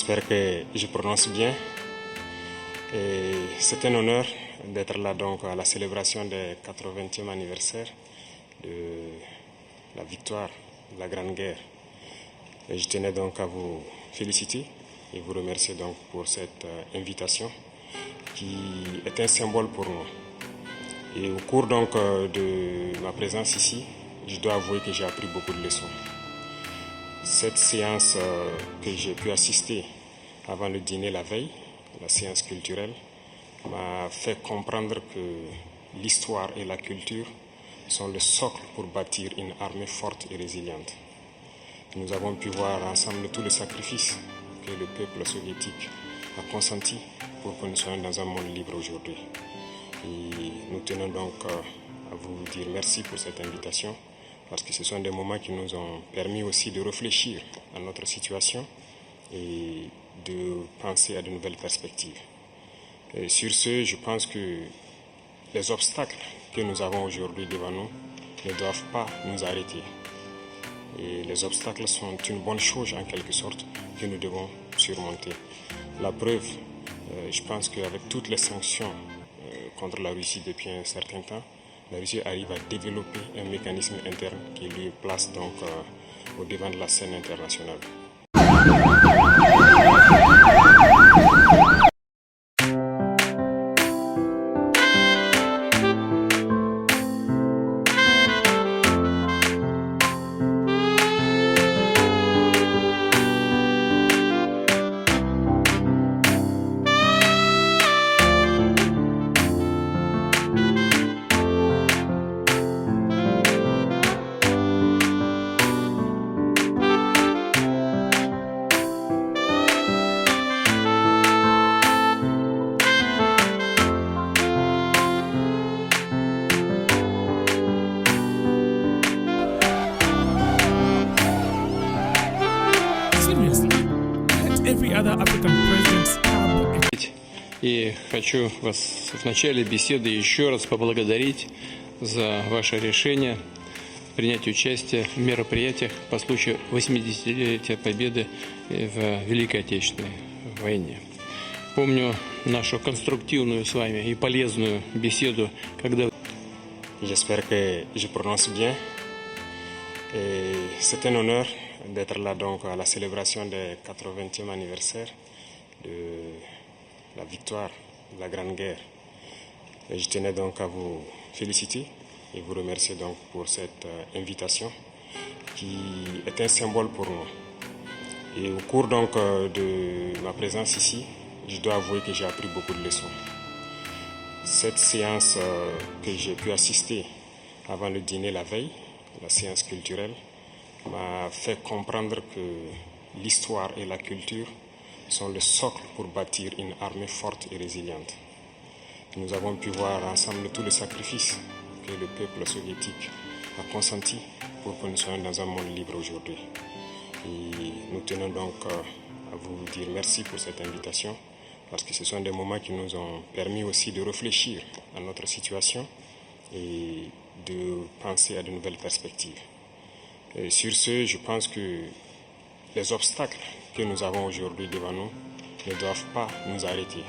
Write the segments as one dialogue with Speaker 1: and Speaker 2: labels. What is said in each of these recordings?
Speaker 1: J'espère que je prononce bien. C'est un honneur d'être là donc à la célébration du 80e anniversaire de la victoire de la Grande Guerre. Et je tenais donc à vous féliciter et vous remercier donc pour cette invitation qui est un symbole pour nous. Et au cours donc de ma présence ici, je dois avouer que j'ai appris beaucoup de leçons. Cette séance que j'ai pu assister avant le dîner la veille, la séance culturelle, m'a fait comprendre que l'histoire et la culture sont le socle pour bâtir une armée forte et résiliente. Nous avons pu voir ensemble tous les sacrifices que le peuple soviétique a consenti pour que nous soyons dans un monde libre aujourd'hui. Et nous tenons donc à vous dire merci pour cette invitation, parce que ce sont des moments qui nous ont permis aussi de réfléchir à notre situation et de penser à de nouvelles perspectives. Et sur ce, je pense que les obstacles que nous avons aujourd'hui devant nous ne doivent pas nous arrêter. Et les obstacles sont une bonne chose en quelque sorte que nous devons surmonter. La preuve, je pense qu'avec toutes les sanctions contre la Russie depuis un certain temps, la Russie arrive à développer un mécanisme interne qui lui place donc au devant de la scène internationale.
Speaker 2: И хочу вас в начале беседы еще раз поблагодарить за ваше решение принять участие в мероприятиях по случаю 80-летия Победы в Великой Отечественной войне. Помню нашу конструктивную с вами и полезную беседу, когда...
Speaker 1: J'espère que je prononce bien. C'est un honneur d'être là donc à la célébration du 80e anniversaire de la victoire de la Grande Guerre. Et je tenais donc à vous féliciter et vous remercier donc pour cette invitation qui est un symbole pour nous. Et au cours donc de ma présence ici, je dois avouer que j'ai appris beaucoup de leçons. Cette séance que j'ai pu assister avant le dîner la veille, la séance culturelle, m'a fait comprendre que l'histoire et la culture sont le socle pour bâtir une armée forte et résiliente. Nous avons pu voir ensemble tous les sacrifices que le peuple soviétique a consenti pour que nous soyons dans un monde libre aujourd'hui. Et nous tenons donc à vous dire merci pour cette invitation, parce que ce sont des moments qui nous ont permis aussi de réfléchir à notre situation et de penser à de nouvelles perspectives. Et sur ce, je pense que les obstacles que nous avons aujourd'hui devant nous ne doivent pas nous arrêter.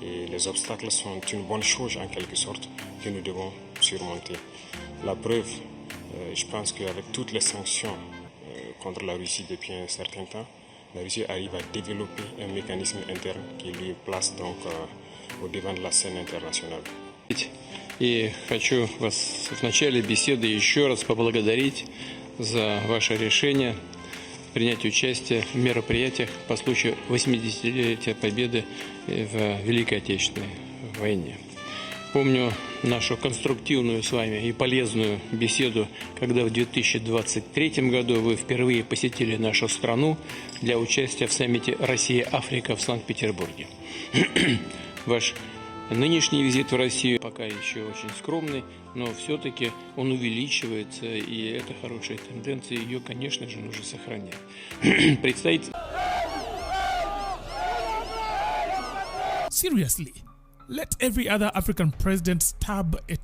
Speaker 1: Et les obstacles sont une bonne chose en quelque sorte que nous devons surmonter. La preuve, je pense qu'avec toutes les sanctions contre la Russie depuis un certain temps, la Russie arrive à développer un mécanisme interne qui lui place donc au devant de la scène internationale.
Speaker 2: И хочу вас в начале беседы еще раз поблагодарить за ваше решение принять участие в мероприятиях по случаю 80-летия Победы в Великой Отечественной войне. Помню нашу конструктивную с вами и полезную беседу, когда в 2023 году вы впервые посетили нашу страну для участия в саммите «Россия-Африка» в Санкт-Петербурге. Ваш нынешний визит в Россию пока еще очень скромный, но все-таки он увеличивается, и это хорошая тенденция, ее, конечно же, нужно сохранять. Предстоит...
Speaker 3: Seriously, let every other African president stab it.